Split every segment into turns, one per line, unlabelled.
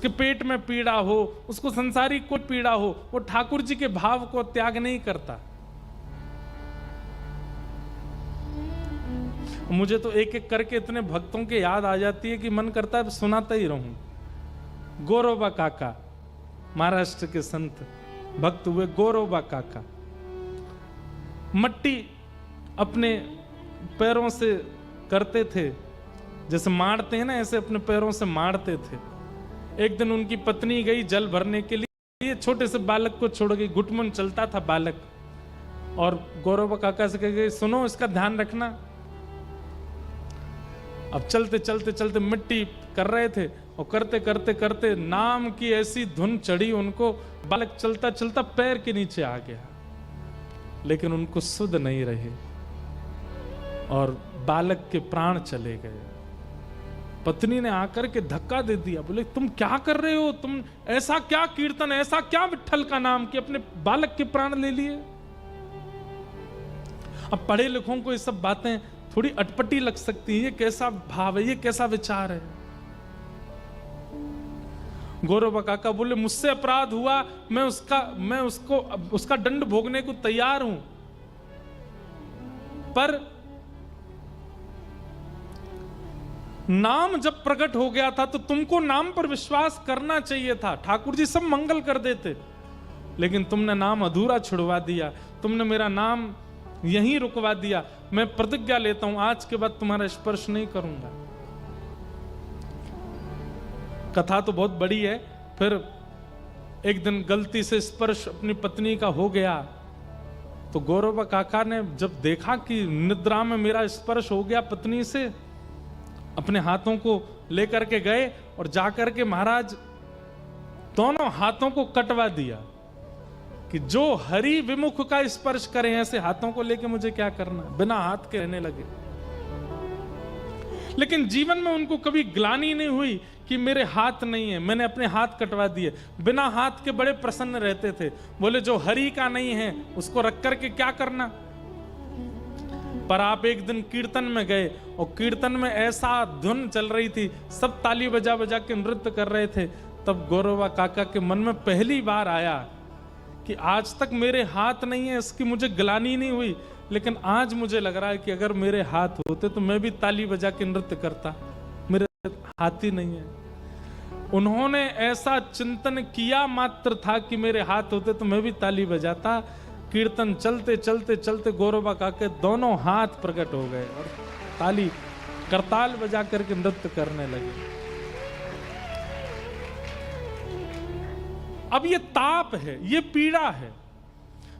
कि पेट में पीड़ा हो, उसको संसारिक कोई पीड़ा हो, वो ठाकुर जी के भाव को त्याग नहीं करता। मुझे तो एक एक करके इतने भक्तों के याद आ जाती है कि मन करता है सुनाता ही रहूं। गौरोबा काका, महाराष्ट्र के संत भक्त हुए गौरोबा काका, मट्टी अपने पैरों से करते थे, जैसे मारते हैं ना, ऐसे अपने पैरों से मारते थे। एक दिन उनकी पत्नी गई जल भरने के लिए, छोटे से बालक को छोड़ गई, घुटमुन चलता था बालक, और गौरोबा काका से कह गई सुनो इसका ध्यान रखना। अब चलते चलते चलते मिट्टी कर रहे थे, और करते करते करते नाम की ऐसी धुन चढ़ी उनको, बालक चलता चलता पैर के नीचे आ गया, लेकिन उनको सुध नहीं रहे और बालक के प्राण चले गए। पत्नी ने आकर के धक्का दे दिया, बोले तुम क्या कर रहे हो, तुम ऐसा क्या कीर्तन, ऐसा क्या विट्ठल का नाम कि अपने बालक के प्राण ले लिए। अब पढ़े लिखों को ये सब बातें थोड़ी अटपटी लग सकती है, ये कैसा भाव है, ये कैसा विचार है। गौरोबा काका बोले मुझसे अपराध हुआ, मैं उसका दंड भोगने को तैयार हूं, पर नाम जब प्रकट हो गया था तो तुमको नाम पर विश्वास करना चाहिए था। ठाकुर जी सब मंगल कर देते, लेकिन तुमने नाम अधूरा छुड़वा दिया, तुमने मेरा नाम यहीं रुकवा दिया। मैं प्रतिज्ञा लेता हूं आज के बाद तुम्हारा स्पर्श नहीं करूंगा। कथा तो बहुत बड़ी है। फिर एक दिन गलती से स्पर्श अपनी पत्नी का हो गया, तो गौरोबा काका ने जब देखा कि निद्रा में मेरा स्पर्श हो गया पत्नी से, अपने हाथों को लेकर के गए और जाकर के महाराज दोनों हाथों को कटवा दिया कि जो हरि विमुख का स्पर्श करे, ऐसे हाथों को लेके मुझे क्या करना, बिना हाथ के रहने लगे। लेकिन जीवन में उनको कभी ग्लानि नहीं हुई कि मेरे हाथ नहीं है, मैंने अपने हाथ कटवा दिए। बिना हाथ के बड़े प्रसन्न रहते थे, बोले जो हरि का नहीं है उसको रख करके क्या करना। पर आप एक दिन कीर्तन में गए और कीर्तन में ऐसा धुन चल रही थी, सब ताली बजा बजा के नृत्य कर रहे थे, तब गौरोबा काका के मन में पहली बार आया कि आज तक मेरे हाथ नहीं है, इसकी मुझे ग्लानि नहीं हुई, लेकिन आज मुझे लग रहा है कि अगर मेरे हाथ होते तो मैं भी ताली बजा के नृत्य करता, मेरे हाथ ही नहीं है। उन्होंने ऐसा चिंतन किया मात्र था कि मेरे हाथ होते तो मैं भी ताली बजाता। कीर्तन चलते चलते चलते गौरोबा काके दोनों हाथ प्रकट हो गए और ताली करताल बजा करके नृत्य करने लगे। अब ये ताप है, ये पीड़ा है।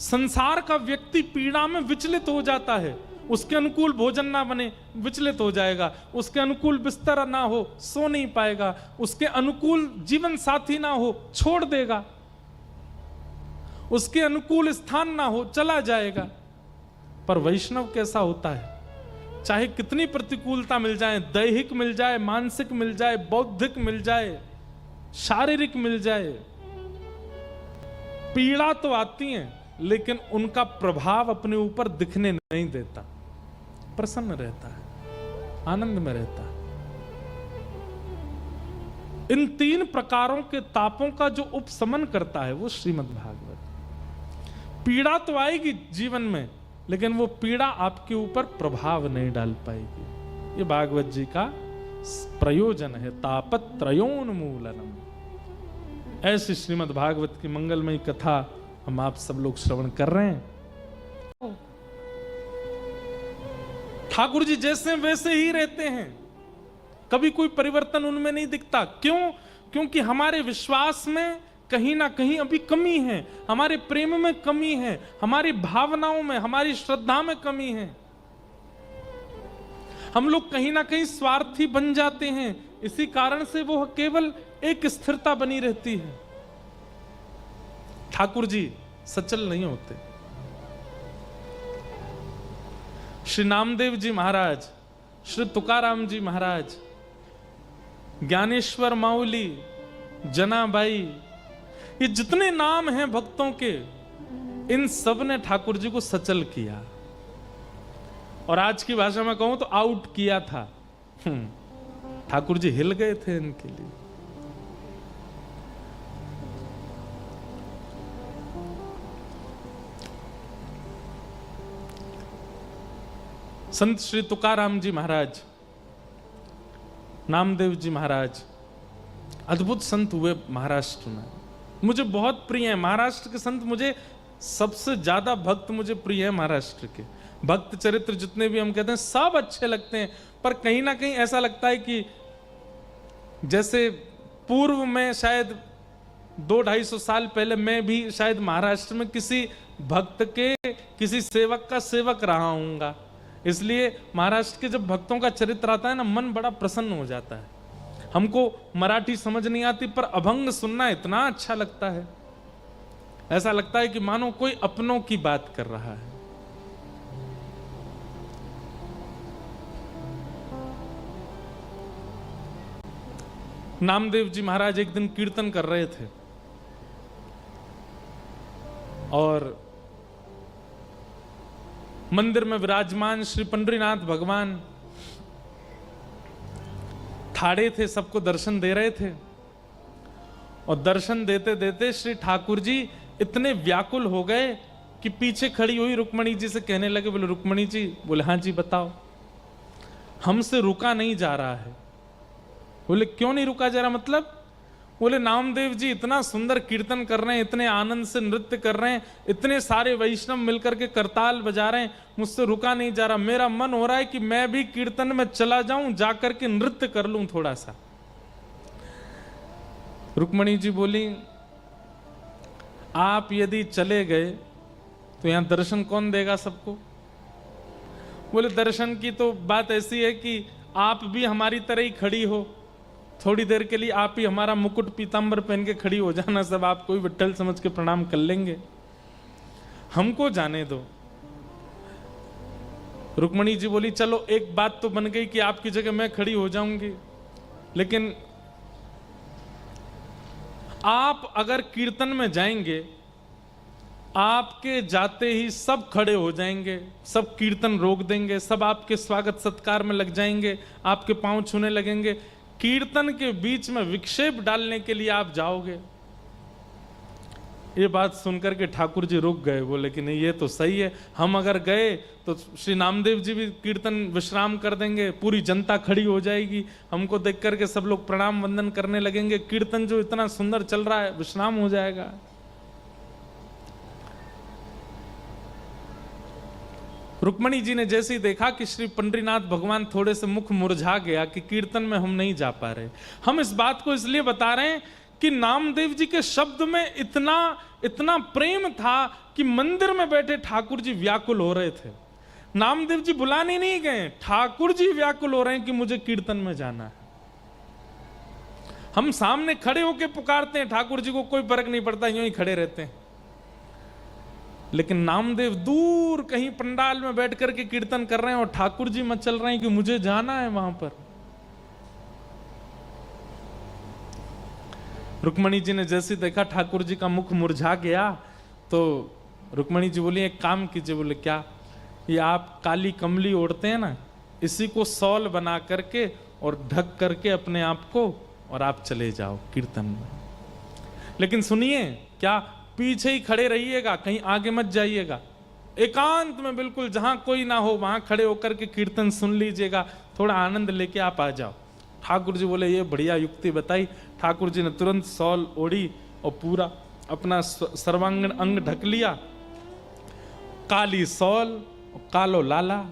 संसार का व्यक्ति पीड़ा में विचलित हो जाता है, उसके अनुकूल भोजन ना बने विचलित हो जाएगा, उसके अनुकूल बिस्तर ना हो सो नहीं पाएगा, उसके अनुकूल जीवन साथी ना हो छोड़ देगा, उसके अनुकूल स्थान ना हो चला जाएगा। पर वैष्णव कैसा होता है, चाहे कितनी प्रतिकूलता मिल जाए, दैहिक मिल जाए, मानसिक मिल जाए, बौद्धिक मिल जाए, शारीरिक मिल जाए, पीड़ा तो आती है लेकिन उनका प्रभाव अपने ऊपर दिखने नहीं देता, प्रसन्न रहता है, आनंद में रहता है। इन तीन प्रकारों के तापों का जो उपशमन करता है वो श्रीमद् भागवत। पीड़ा तो आएगी जीवन में, लेकिन वो पीड़ा आपके ऊपर प्रभाव नहीं डाल पाएगी। ये भागवत जी का प्रयोजन है, तापत्रयोन्मूलनम। ऐसी श्रीमद् भागवत की मंगलमयी कथा हम आप सब लोग श्रवण कर रहे हैं। ठाकुर जी जैसे वैसे ही रहते हैं, कभी कोई परिवर्तन उनमें नहीं दिखता। क्यों? क्योंकि हमारे विश्वास में कहीं ना कहीं अभी कमी है, हमारे प्रेम में कमी है, हमारी भावनाओं में, हमारी श्रद्धा में कमी है। हम लोग कहीं ना कहीं स्वार्थी बन जाते हैं, इसी कारण से वो केवल एक स्थिरता बनी रहती है। ठाकुर जी सचल नहीं होते। श्री नामदेव जी महाराज, श्री तुकाराम जी महाराज, ज्ञानेश्वर माउली, जनाबाई, ये जितने नाम हैं भक्तों के, इन सब ने ठाकुर जी को सचल किया, और आज की भाषा में कहूं तो आउट किया था। ठाकुर जी हिल गए थे इनके लिए। संत श्री तुकाराम जी महाराज, नामदेव जी महाराज, अद्भुत संत हुए महाराष्ट्र में। मुझे बहुत प्रिय है महाराष्ट्र के संत, मुझे सबसे ज्यादा भक्त मुझे प्रिय है महाराष्ट्र के। भक्त चरित्र जितने भी हम कहते हैं सब अच्छे लगते हैं, पर कहीं ना कहीं ऐसा लगता है कि जैसे पूर्व में शायद 200-250 साल पहले मैं भी शायद महाराष्ट्र में किसी भक्त के, किसी सेवक का सेवक रहा हूँगा, इसलिए महाराष्ट्र के जब भक्तों का चरित्र आता है ना, मन बड़ा प्रसन्न हो जाता है। हमको मराठी समझ नहीं आती, पर अभंग सुनना इतना अच्छा लगता है, ऐसा लगता है कि मानो कोई अपनों की बात कर रहा है। नामदेव जी महाराज एक दिन कीर्तन कर रहे थे और मंदिर में विराजमान श्री पंडरीनाथ भगवान ठाड़े थे, सबको दर्शन दे रहे थे। और दर्शन देते देते श्री ठाकुर जी इतने व्याकुल हो गए कि पीछे खड़ी हुई रुक्मणी जी से कहने लगे, बोले रुक्मणी जी, बोले हाँ जी बताओ। हमसे रुका नहीं जा रहा है। बोले क्यों नहीं रुका जा रहा, मतलब? बोले नामदेव जी इतना सुंदर कीर्तन कर रहे हैं, इतने आनंद से नृत्य कर रहे हैं, इतने सारे वैष्णव मिलकर के करताल बजा रहे हैं, मुझसे रुका नहीं जा रहा। मेरा मन हो रहा है कि मैं भी कीर्तन में चला जाऊं, जाकर के नृत्य कर लूं थोड़ा सा। रुक्मणी जी बोली, आप यदि चले गए तो यहां दर्शन कौन देगा सबको? बोले दर्शन की तो बात ऐसी है कि आप भी हमारी तरह ही खड़ी हो, थोड़ी देर के लिए आप ही हमारा मुकुट पीतांबर पहन के खड़ी हो जाना, सब आपको ही विट्ठल समझ के प्रणाम कर लेंगे, हमको जाने दो। रुक्मणी जी बोली चलो एक बात तो बन गई कि आपकी जगह मैं खड़ी हो जाऊंगी, लेकिन आप अगर कीर्तन में जाएंगे, आपके जाते ही सब खड़े हो जाएंगे, सब कीर्तन रोक देंगे, सब आपके स्वागत सत्कार में लग जाएंगे, आपके पांव छूने लगेंगे। कीर्तन के बीच में विक्षेप डालने के लिए आप जाओगे। ये बात सुनकर के ठाकुर जी रुक गए, बोले कि नहीं ये तो सही है, हम अगर गए तो श्री नामदेव जी भी कीर्तन विश्राम कर देंगे, पूरी जनता खड़ी हो जाएगी, हमको देख करके सब लोग प्रणाम वंदन करने लगेंगे, कीर्तन जो इतना सुंदर चल रहा है विश्राम हो जाएगा। रुक्मणी जी ने जैसे ही देखा कि श्री पंडरीनाथ भगवान थोड़े से मुख मुरझा गया कि कीर्तन में हम नहीं जा पा रहे। हम इस बात को इसलिए बता रहे हैं कि नामदेव जी के शब्द में इतना इतना प्रेम था कि मंदिर में बैठे ठाकुर जी व्याकुल हो रहे थे। नामदेव जी बुलाने नहीं गए, ठाकुर जी व्याकुल हो रहे हैं कि मुझे कीर्तन में जाना है। हम सामने खड़े होकर पुकारते हैं ठाकुर जी को, कोई फर्क नहीं पड़ता, यूं ही खड़े रहते हैं, लेकिन नामदेव दूर कहीं पंडाल में बैठ करके कीर्तन कर रहे हैं और ठाकुर जी मचल रहे हैं कि मुझे जाना है वहां पर। रुक्मणी जी ने जैसे देखा ठाकुर जी का मुख मुरझा गया तो रुक्मणी जी बोली एक काम कीजिए। बोले क्या? ये आप काली कमली ओढ़ते हैं ना, इसी को सॉल बना करके और ढक करके अपने आप को और आप चले जाओ कीर्तन में। लेकिन सुनिए, क्या पीछे ही खड़े रहिएगा, कहीं आगे मत जाइएगा, एकांत में बिल्कुल जहां कोई ना हो वहां खड़े होकर के कीर्तन सुन लीजिएगा, थोड़ा आनंद लेके आप आ जाओ। ठाकुर जी बोले ये बढ़िया युक्ति बताई। ठाकुर जी ने तुरंत सॉल ओढ़ी और पूरा अपना सर्वांगीण अंग ढक लिया, काली सॉल और कालो लाला,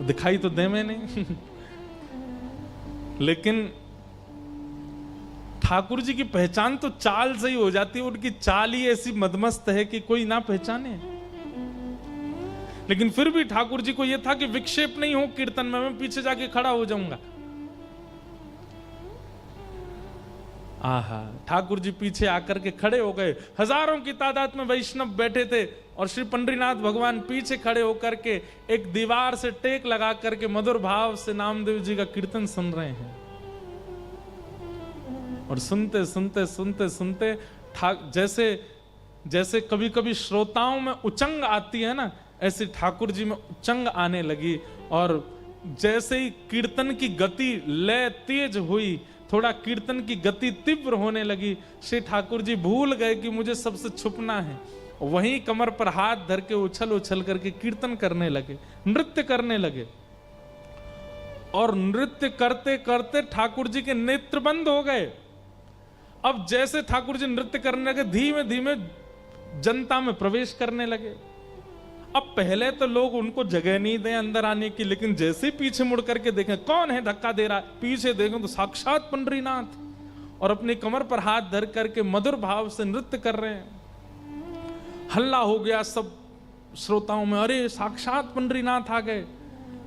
दिखाई तो दे मैंने लेकिन ठाकुर जी की पहचान तो चाल से ही हो जाती है, उनकी चाल ही ऐसी मदमस्त है कि कोई ना पहचाने। लेकिन फिर भी ठाकुर जी को यह था कि विक्षेप नहीं हो कीर्तन में, मैं पीछे जाके खड़ा हो जाऊंगा। आहा, ठाकुर जी पीछे आकर के खड़े हो गए। हजारों की तादाद में वैष्णव बैठे थे और श्री पंडरीनाथ भगवान पीछे खड़े होकर के एक दीवार से टेक लगा करके मधुर भाव से नामदेव जी का कीर्तन सुन रहे हैं। और सुनते सुनते सुनते सुनते जैसे जैसे कभी कभी श्रोताओं में उचंग आती है ना, ऐसे ठाकुर जी में उचंग आने लगी। और जैसे ही कीर्तन की गति लय तेज हुई, थोड़ा कीर्तन की गति तीव्र होने लगी, श्री ठाकुर जी भूल गए कि मुझे सबसे छुपना है। वहीं कमर पर हाथ धर के उछल उछल करके कीर्तन करने लगे, नृत्य करने लगे। और नृत्य करते करते ठाकुर जी के नेत्र बंद हो गए। अब जैसे ठाकुर जी नृत्य करने लगे, धीमे धीमे जनता में प्रवेश करने लगे। अब पहले तो लोग उनको जगह नहीं दें अंदर आने की, लेकिन जैसे पीछे मुड़ करके देखें कौन है धक्का दे रहा है, पीछे देखें तो साक्षात पंडरीनाथ, और अपनी कमर पर हाथ धर करके मधुर भाव से नृत्य कर रहे हैं। हल्ला हो गया सब श्रोताओं में, अरे साक्षात पंडरीनाथ आ गए।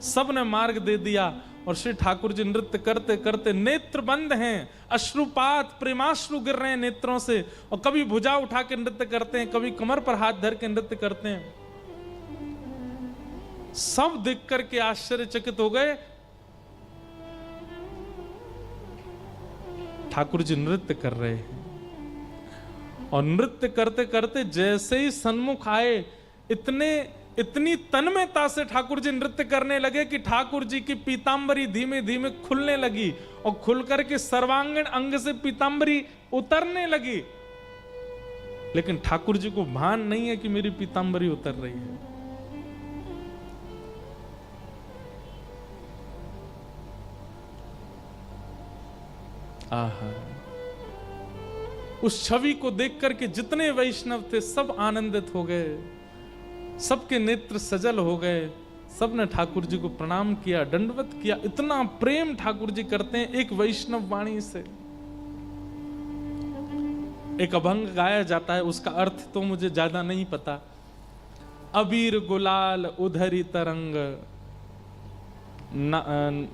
सब ने मार्ग दे दिया और श्री ठाकुर जी नृत्य करते करते नेत्र बंद हैं, अश्रुपात प्रेमाश्रु गिर रहे हैं नेत्रों से, और कभी भुजा उठा के नृत्य करते हैं, कभी कमर पर हाथ धर के नृत्य करते हैं। सब देख करके आश्चर्यचकित हो गए। ठाकुर जी नृत्य कर रहे हैं और नृत्य करते करते जैसे ही सन्मुख आए, इतनी तन्मयता से ठाकुर जी नृत्य करने लगे कि ठाकुर जी की पीतांबरी धीमे धीमे खुलने लगी और खुल करके सर्वांगीण अंग से पीतांबरी उतरने लगी। लेकिन ठाकुर जी को भान नहीं है कि मेरी पीतांबरी उतर रही है। आहा, उस छवि को देख करके जितने वैष्णव थे सब आनंदित हो गए, सबके नेत्र सजल हो गए। सबने ठाकुर जी को प्रणाम किया, दंडवत किया। इतना प्रेम ठाकुर जी करते हैं एक वैष्णव वाणी से। एक अभंग गाया जाता है, उसका अर्थ तो मुझे ज्यादा नहीं पता। अबीर गुलाल उधरी तरंग,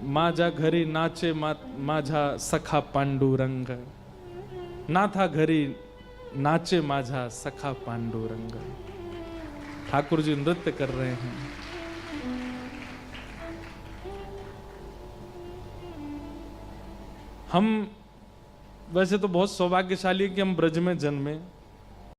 माझा घरी नाचे माझा सखा पांडुरंग। नाथा घरी नाचे माझा सखा पांडुरंग। ठाकुर जी नृत्य कर रहे हैं। हम वैसे तो बहुत सौभाग्यशाली कि हम ब्रज में जन्मे,